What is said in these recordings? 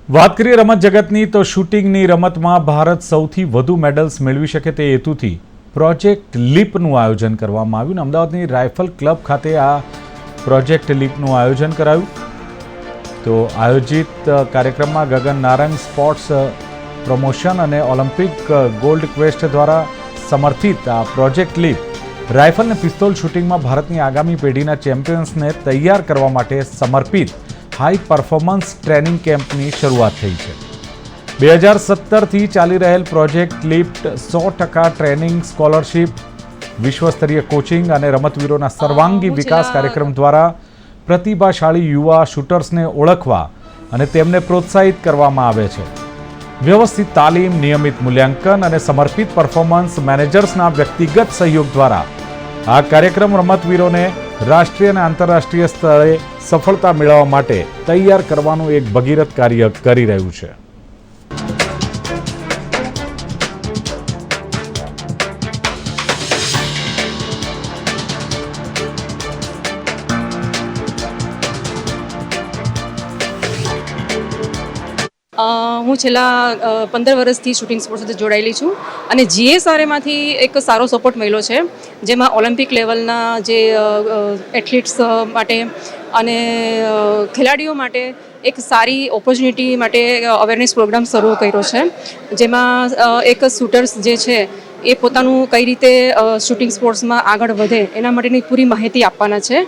વાત કરીએ રમત જગતની તો શૂટિંગની રમતમાં ભારત સૌથી વધુ મેડલ્સ મેળવી શકે તે હેતુથી પ્રોજેક્ટ લીપનું આયોજન કરવામાં આવ્યું. અમદાવાદની રાઇફલ ક્લબ ખાતે આ પ્રોજેક્ટ લીપનું આયોજન કરાયું. તો આયોજિત કાર્યક્રમમાં ગગન નારંગ સ્પોર્ટ્સ પ્રમોશન અને ઓલિમ્પિક ગોલ્ડ ક્વેસ્ટ દ્વારા સમર્થિત આ પ્રોજેક્ટ લીપ રાઇફલ અને પિસ્તોલ શૂટિંગમાં ભારતની આગામી પેઢીના ચેમ્પિયન્સને તૈયાર કરવા માટે સમર્પિત હાઈ પરફોર્મન્સ ટ્રેનિંગ કેમ્પની શરૂઆત થઈ છે. 2017થી ચાલી રહેલ પ્રોજેક્ટ લીપ 100% ટ્રેનિંગ, સ્કોલરશિપ, વિશ્વસ્તરીય કોચિંગ અને રમતવીરોના સર્વાંગી વિકાસ કાર્યક્રમ દ્વારા પ્રતિભાશાળી યુવા શૂટર્સને ઓળખવા અને તેમને પ્રોત્સાહિત કરવામાં આવે છે. વ્યવસ્થિત તાલીમ, નિયમિત મૂલ્યાંકન અને સમર્પિત પરફોર્મન્સ મેનેજર્સના વ્યક્તિગત સહયોગ દ્વારા આ કાર્યક્રમ રમતવીરોને રાષ્ટ્રીય અને આંતરરાષ્ટ્રીય સ્તરે સફળતા મેળવવા માટે તૈયાર કરવાનું એક ભગીરથ કાર્ય કરી રહ્યું છે. હું છેલ્લા 15 વર્ષથી શૂટિંગ સ્પોર્ટ્સ સાથે જોડાયેલી છું અને જીએસઆરએમાંથી એક સારો સપોર્ટ મળ્યો છે, જેમાં ઓલિમ્પિક લેવલના જે એથ્લીટ્સ માટે અને ખેલાડીઓ માટે એક સારી ઓપોર્ચ્યુનિટી માટે અવેરનેસ પ્રોગ્રામ શરૂ કર્યો છે, જેમાં એક શૂટર્સ જે છે એ પોતાનું કઈ રીતે શૂટિંગ સ્પોર્ટ્સમાં આગળ વધે એના માટેની પૂરી માહિતી આપવાના છે.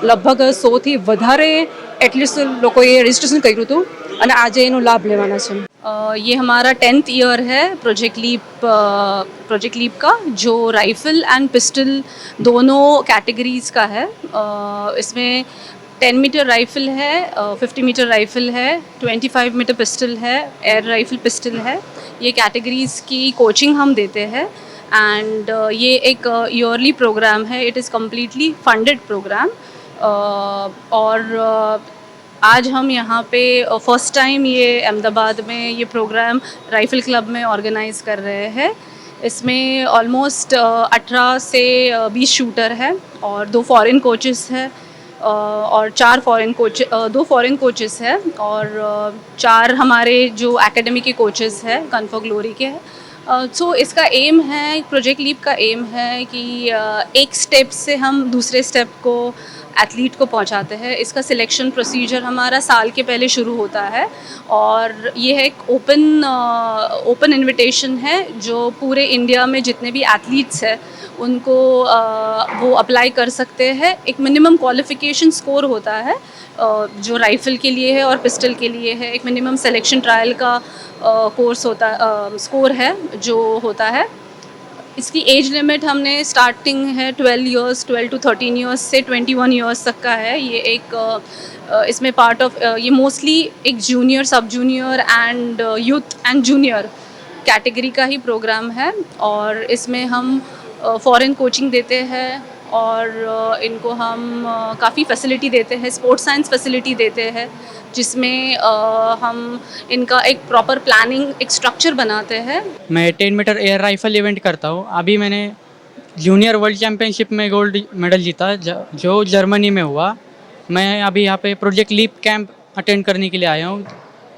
લગભગ 100થી વધારે એથ્લીટ્સ લોકોએ રજિસ્ટ્રેશન કર્યું હતું અને આજે એનો લાભ લેવાના છે. ये हमारा 10th ईयर है प्रोजेक्ट लीप का, जो राइफ़ल एंड पिस्टल दोनों कैटेगरीज़ का है. इसमें 10 मीटर राइफ़ल है, 50 मीटर राइफ़ल है, 25 मीटर पिस्टल है, एयर राइफ़ल पिस्टल है. ये कैटेगरीज़ की कोचिंग हम देते हैं एंड ये एक ईयरली प्रोग्राम है. It is completely funded program और आज हम यहाँ पे फर्स्ट टाइम ये अहमदाबाद में ये प्रोग्राम राइफ़ल क्लब में ऑर्गेनाइज़ कर रहे हैं. इसमें ऑलमोस्ट 18 से 20 शूटर है और 2 फॉरेन कोचेस है और 2 फॉरेन कोचेस है और 4 हमारे जो एकेडमी के कोचेस हैं कन्फो ग्लोरी के हैं. सो इसका एम है, प्रोजेक्ट लीप का एम है कि एक स्टेप से हम दूसरे स्टेप को एथलीट को पहुंचाते हैं. इसका सिलेक्शन प्रोसीजर हमारा साल के पहले शुरू होता है और ये एक ओपन इनविटेशन है जो पूरे इंडिया में जितने भी एथलीट्स हैं उनको वो अप्लाई कर सकते हैं. एक मिनिमम क्वालिफिकेशन स्कोर होता है जो राइफ़ल के लिए है और पिस्टल के लिए है. एक मिनिमम सिलेक्शन ट्रायल का कोर्स होता स्कोर है जो होता है. इसकी एज लिमिट हमने स्टार्टिंग है 12 to 13 ईयर्स से 21 ईयर्स तक का है. ये एक इसमें पार्ट ऑफ ये मोस्टली एक जूनियर, सब junior and youth and junior category का ही प्रोग्राम है और इसमें हम फॉरेन कोचिंग देते हैं और इनको हम काफ़ी फैसिलिटी देते हैं, स्पोर्ट्स साइंस फैसिलिटी देते हैं, जिसमें हम इनका एक प्रॉपर प्लानिंग, एक स्ट्रक्चर बनाते हैं. मैं 10 मीटर एयर राइफल इवेंट करता हूँ. अभी मैंने जूनियर वर्ल्ड चैम्पियनशिप में गोल्ड मेडल जीता जो जर्मनी में हुआ. मैं अभी यहाँ पे प्रोजेक्ट लीप कैंप अटेंड करने के लिए आया हूँ.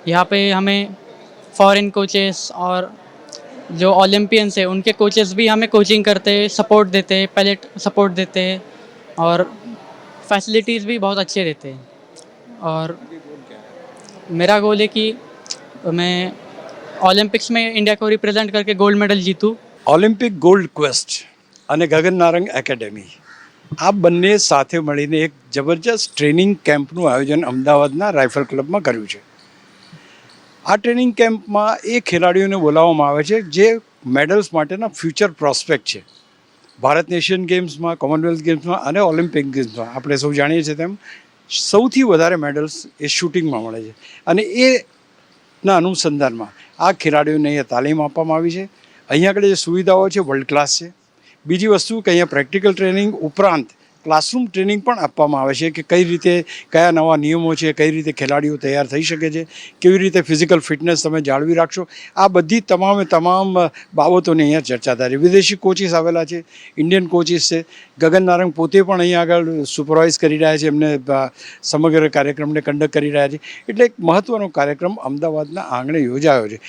यहाँ पे हमें फॉरेन कोचेस और जो ओलंपियंस है उनके कोचेस भी हमें कोचिंग करते हैं, सपोर्ट देते हैं, पैलेट सपोर्ट देते हैं और फैसिलिटीज़ भी बहुत अच्छे देते हैं. और मेरा गोल है कि मैं ओलंपिक्स में इंडिया को रिप्रेजेंट करके गोल्ड मेडल जीतूँ. ઓલિમ્પિક ગોલ્ડ ક્વેસ્ટ અને ગગન નારંગ એકેડેમી આ બંને સાથે મળીને એક જબરજસ્ત ટ્રેનિંગ કેમ્પનું આયોજન અમદાવાદના રાઇફલ ક્લબમાં કર્યું છે. આ ટ્રેનિંગ કેમ્પમાં એ ખેલાડીઓને બોલાવવામાં આવે છે જે મેડલ્સ માટેના ફ્યુચર પ્રોસ્પેક્ટ છે. ભારત એશિયન ગેમ્સમાં, કોમનવેલ્થ ગેમ્સમાં અને ઓલિમ્પિક ગેમ્સમાં આપણે સૌ જાણીએ છીએ તેમ સૌથી વધારે મેડલ્સ એ શૂટિંગમાં મળે છે અને એના અનુસંધાનમાં આ ખેલાડીઓને અહીંયા તાલીમ આપવામાં આવી છે. અહીંયા આગળ જે સુવિધાઓ છે વર્લ્ડ ક્લાસ છે. બીજી વસ્તુ કે અહીંયા પ્રેક્ટિકલ ટ્રેનિંગ ઉપરાંત ક્લાસરૂમ ટ્રેનિંગ પણ આપવામાં આવે છે કે કઈ રીતે કયા નવા નિયમો છે, કઈ રીતે ખેલાડીઓ તૈયાર થઈ શકે છે, કેવી રીતે ફિઝિકલ ફિટનેસ તમે જાળવી રાખશો, આ બધી તમામ બાબતોની અહીંયા ચર્ચા થાય છે. વિદેશી કોચિસ આવેલા છે, ઇન્ડિયન કોચિસ છે. ગગન નારંગ પોતે પણ અહીંયા આગળ સુપરવાઇઝ કરી રહ્યા છે, એમને સમગ્ર કાર્યક્રમને કન્ડક્ટ કરી રહ્યા છે. એટલે એક મહત્ત્વનો કાર્યક્રમ અમદાવાદના આંગણે યોજાયો છે.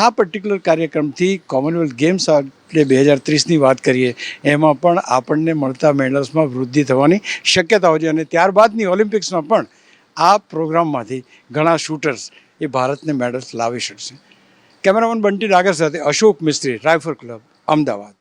આ પર્ટિક્યુલર કાર્યક્રમથી કોમનવેલ્થ ગેમ્સ એટલે 2030ની વાત કરીએ એમાં પણ આપણને મળતા મેડલ્સમાં વૃદ્ધિ થવાની શક્યતાઓ છે, અને ત્યારબાદની ઓલિમ્પિક્સમાં પણ આ પ્રોગ્રામમાંથી ઘણા શૂટર્સ એ ભારતને મેડલ્સ લાવી શકશે. કેમેરામેન બંટી ડાગર સાથે અશોક મિસ્ત્રી, રાઇફલ ક્લબ, અમદાવાદ.